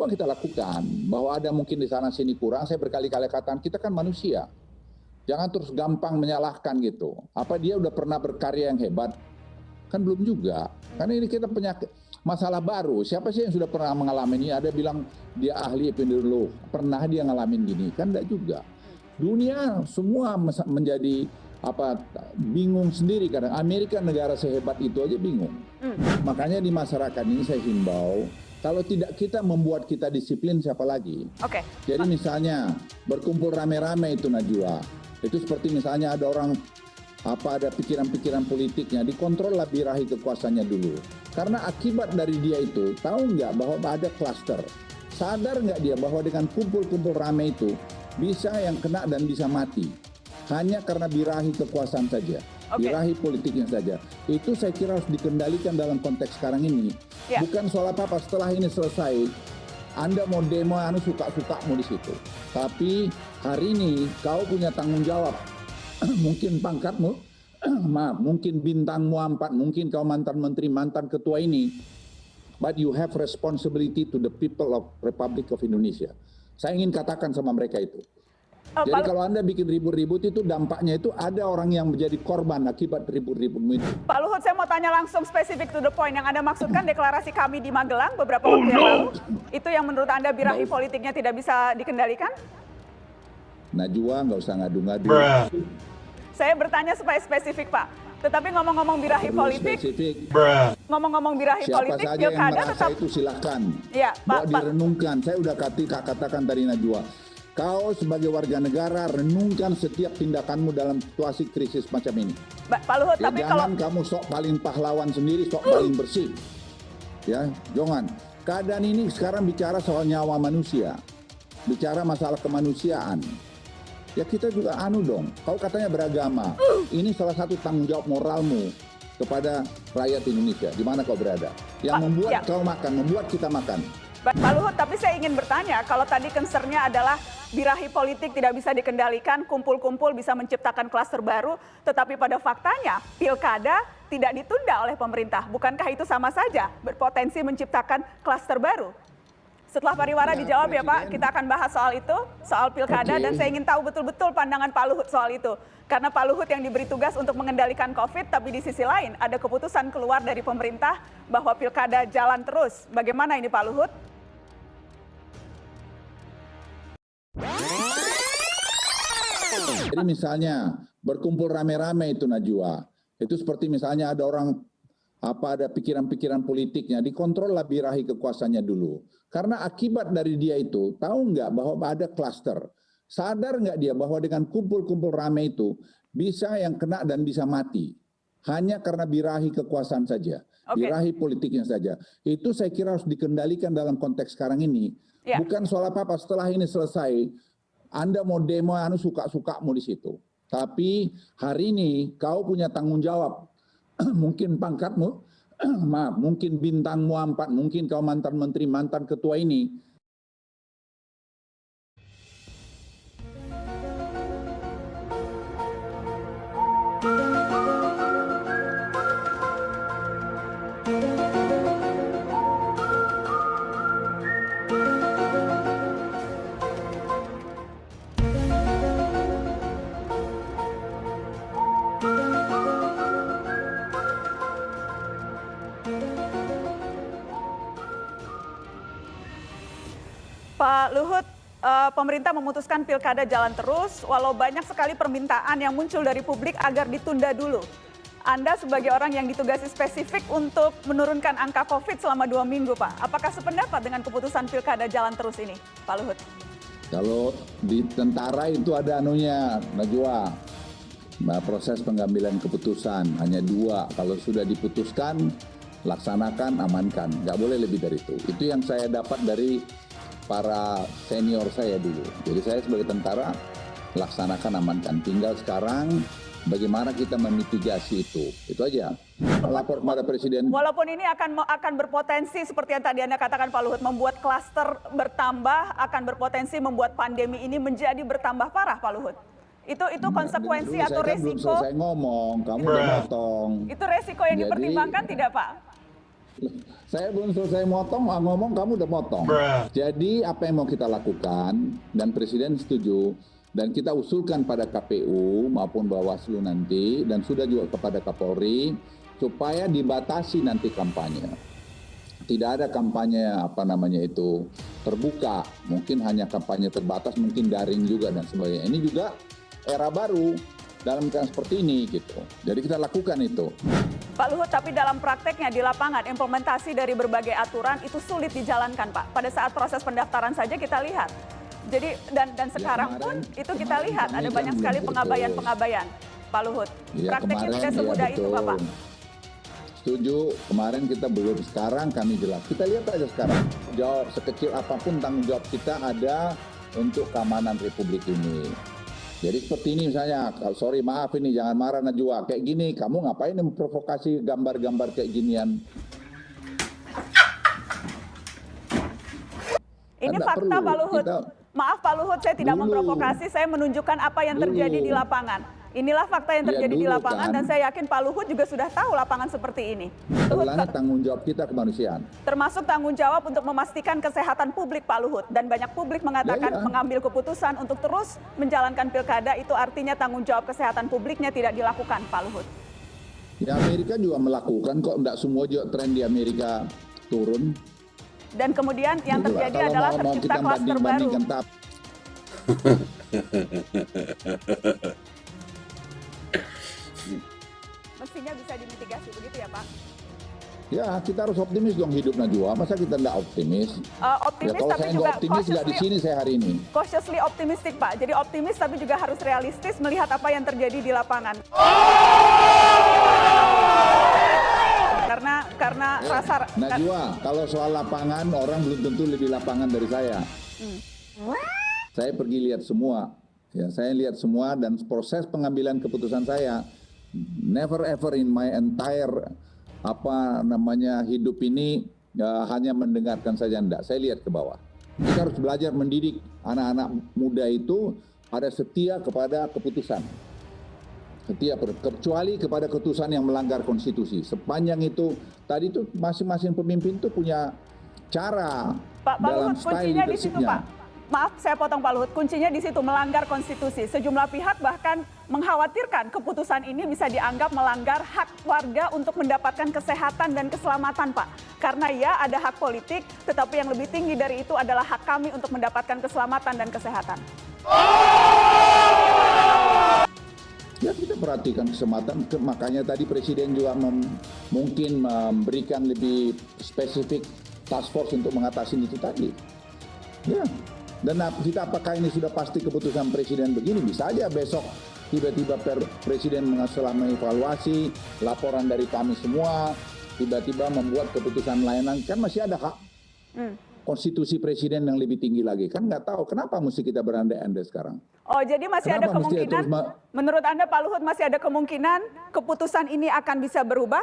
semua kita lakukan. Bahwa ada mungkin di sana sini kurang, saya berkali-kali katakan kita kan manusia. Jangan terus gampang menyalahkan gitu. Apa dia udah pernah berkarya yang hebat? Kan belum juga. Karena ini kita punya masalah baru. Siapa sih yang sudah pernah mengalami ini? Ada bilang dia ahli epidemiolog. Pernah dia ngalamin gini? Kan enggak juga. Dunia semua menjadi bingung sendiri kadang. Amerika negara sehebat itu aja bingung. Makanya di masyarakat ini saya himbau, kalau tidak kita membuat kita disiplin, siapa lagi? Oke. Jadi misalnya berkumpul rame-rame itu Najwa, itu seperti misalnya ada orang ada pikiran-pikiran politiknya, dikontrollah birahi kekuasaannya dulu. Karena akibat dari dia itu, tahu nggak bahwa ada klaster? Sadar nggak dia bahwa dengan kumpul-kumpul rame itu bisa yang kena dan bisa mati? Hanya karena birahi kekuasaan saja, birahi politiknya saja. Itu saya kira harus dikendalikan dalam konteks sekarang ini. Bukan soal apa-apa, setelah ini selesai, Anda mau demo, suka-sukamu di situ. Tapi hari ini kau punya tanggung jawab. Mungkin pangkatmu, mungkin bintangmu 4, mungkin kau mantan menteri, mantan ketua ini. But you have responsibility to the people of Republic of Indonesia. Saya ingin katakan sama mereka itu. Jadi kalau Anda bikin ribut-ribut itu dampaknya itu ada orang yang menjadi korban akibat ribut-ributmu itu. Pak Luhut, saya mau tanya langsung spesifik to the point. Yang Anda maksudkan deklarasi kami di Magelang beberapa waktu yang lalu, itu yang menurut Anda birahi politiknya tidak bisa dikendalikan? Najwa, nggak usah ngadu-ngadu. Saya bertanya supaya spesifik, Pak. Tetapi ngomong-ngomong birahi politik, ngomong-ngomong birahi politik, siapa saja yang pilkada merasa tetap itu silakan. Ya, Pak. Direnungkan. Saya udah katakan tadi Najwa. Kau sebagai warga negara renungkan setiap tindakanmu dalam situasi krisis macam ini. Pak Luhut, tapi jangan kamu sok paling pahlawan sendiri, sok paling bersih. Ya, jangan. Keadaan ini sekarang bicara soal nyawa manusia, bicara masalah kemanusiaan. Ya kita juga dong. Kau katanya beragama. Ini salah satu tanggung jawab moralmu kepada rakyat Indonesia. Di mana kau berada? Yang membuat kau makan, membuat kita makan. Pak Luhut, tapi saya ingin bertanya, kalau tadi concern-nya adalah birahi politik tidak bisa dikendalikan, kumpul-kumpul bisa menciptakan klaster baru, tetapi pada faktanya pilkada tidak ditunda oleh pemerintah. Bukankah itu sama saja berpotensi menciptakan klaster baru? Setelah pariwara dijawab ya Pak, kita akan bahas soal itu, soal pilkada, dan saya ingin tahu betul-betul pandangan Pak Luhut soal itu. Karena Pak Luhut yang diberi tugas untuk mengendalikan COVID, tapi di sisi lain ada keputusan keluar dari pemerintah bahwa pilkada jalan terus. Bagaimana ini Pak Luhut? Jadi misalnya berkumpul rame-rame itu Najwa, itu seperti misalnya ada orang ada pikiran-pikiran politiknya, dikontrollah birahi kekuasaannya dulu. Karena akibat dari dia itu, tahu nggak bahwa ada klaster? Sadar nggak dia bahwa dengan kumpul-kumpul rame itu bisa yang kena dan bisa mati? Hanya karena birahi kekuasaan saja, birahi politiknya saja. Itu saya kira harus dikendalikan dalam konteks sekarang ini. Bukan soal apa-apa, setelah ini selesai, Anda mau demo, suka-sukamu di situ. Tapi hari ini kau punya tanggung jawab. Mungkin pangkatmu, mungkin bintangmu 4, mungkin kau mantan menteri, mantan ketua ini. Pak Luhut, pemerintah memutuskan pilkada jalan terus, walau banyak sekali permintaan yang muncul dari publik agar ditunda dulu. Anda sebagai orang yang ditugasi spesifik untuk menurunkan angka COVID selama 2 minggu, Pak. Apakah sependapat dengan keputusan pilkada jalan terus ini, Pak Luhut? Kalau di tentara itu ada Najwa. Proses pengambilan keputusan hanya 2. Kalau sudah diputuskan, laksanakan, amankan. Nggak boleh lebih dari itu. Itu yang saya dapat dari para senior saya dulu. Jadi saya sebagai tentara laksanakan, amankan. Tinggal sekarang bagaimana kita memitigasi itu. Itu aja. Lapor kepada Presiden. Walaupun ini akan berpotensi seperti yang tadi Anda katakan Pak Luhut, membuat klaster bertambah, akan berpotensi membuat pandemi ini menjadi bertambah parah Pak Luhut. Itu konsekuensi atau resiko? Saya ngomong, kamu udah potong. Itu resiko yang dipertimbangkan tidak Pak? Saya belum selesai ngomong kamu udah motong. Jadi apa yang mau kita lakukan, dan Presiden setuju, dan kita usulkan pada KPU maupun Bawaslu nanti, dan sudah juga kepada Kapolri, supaya dibatasi nanti kampanye. Tidak ada kampanye terbuka, mungkin hanya kampanye terbatas, mungkin daring juga dan sebagainya. Ini juga era baru dalam keadaan seperti ini gitu. Jadi kita lakukan itu. Pak Luhut, tapi dalam prakteknya di lapangan implementasi dari berbagai aturan itu sulit dijalankan, Pak. Pada saat proses pendaftaran saja kita lihat. Jadi dan sekarang pun itu kita lihat ada banyak sekali pengabaian-pengabaian, Pak Luhut. Ya, prakteknya tidak semudah itu, Bapak. Setuju, kemarin kita belum, sekarang kami jelas. Kita lihat aja sekarang, jawab sekecil apapun tanggung jawab kita ada untuk keamanan Republik ini. Jadi seperti ini misalnya, sorry maaf ini jangan marah Najwa, kayak gini, kamu ngapain memprovokasi gambar-gambar kayak ginian? Ini fakta Pak Luhut. Maaf Pak Luhut, saya tidak memprovokasi, saya menunjukkan apa yang terjadi di lapangan. Inilah fakta yang terjadi di lapangan dan saya yakin Pak Luhut juga sudah tahu lapangan seperti ini. Ulangnya tanggung jawab kita kemanusiaan. Termasuk tanggung jawab untuk memastikan kesehatan publik Pak Luhut. Dan banyak publik mengatakan mengambil keputusan untuk terus menjalankan pilkada itu artinya tanggung jawab kesehatan publiknya tidak dilakukan Pak Luhut. Ya Amerika juga melakukan kok, enggak semua juga tren di Amerika turun. Dan kemudian yang terjadi adalah tercipta klaster baru. Mestinya bisa dimitigasi, begitu ya Pak? Ya, kita harus optimis dong hidup Najwa. Masa kita nggak optimis? Optimis ya, kalau tapi saya juga nggak optimis nggak di sini saya hari ini. Cautiously optimistic Pak. Jadi optimis tapi juga harus realistis melihat apa yang terjadi di lapangan. Karena rasa Najwa, kalau soal lapangan orang belum tentu lebih lapangan dari saya. Saya pergi lihat semua. Ya, saya lihat semua dan proses pengambilan keputusan saya never ever in my entire hidup ini hanya mendengarkan saja, enggak. Saya lihat ke bawah. Kita harus belajar mendidik anak-anak muda itu ada setia kepada keputusan. Setia kecuali kepada keputusan yang melanggar konstitusi. Sepanjang itu tadi itu masing-masing pemimpin itu punya cara Pak dalam Luhut, style kuncinya di situ, leadershipnya. Pak. Maaf, saya potong Pak Luhut. Kuncinya di situ melanggar konstitusi. Sejumlah pihak bahkan mengkhawatirkan keputusan ini bisa dianggap melanggar hak warga untuk mendapatkan kesehatan dan keselamatan, Pak. Karena ya ada hak politik, tetapi yang lebih tinggi dari itu adalah hak kami untuk mendapatkan keselamatan dan kesehatan. Ya kita perhatikan kesempatan, makanya tadi Presiden juga mungkin memberikan lebih spesifik task force untuk mengatasi itu tadi. Ya. Dan kita apakah ini sudah pasti keputusan Presiden begini? Bisa aja besok tiba-tiba Presiden setelah mengevaluasi laporan dari kami semua, tiba-tiba membuat keputusan layanan. Kan masih ada hak konstitusi Presiden yang lebih tinggi lagi. Kan nggak tahu kenapa mesti kita berandai-andai sekarang. Oh, jadi masih ada kemungkinan, menurut Anda Pak Luhut masih ada kemungkinan keputusan ini akan bisa berubah?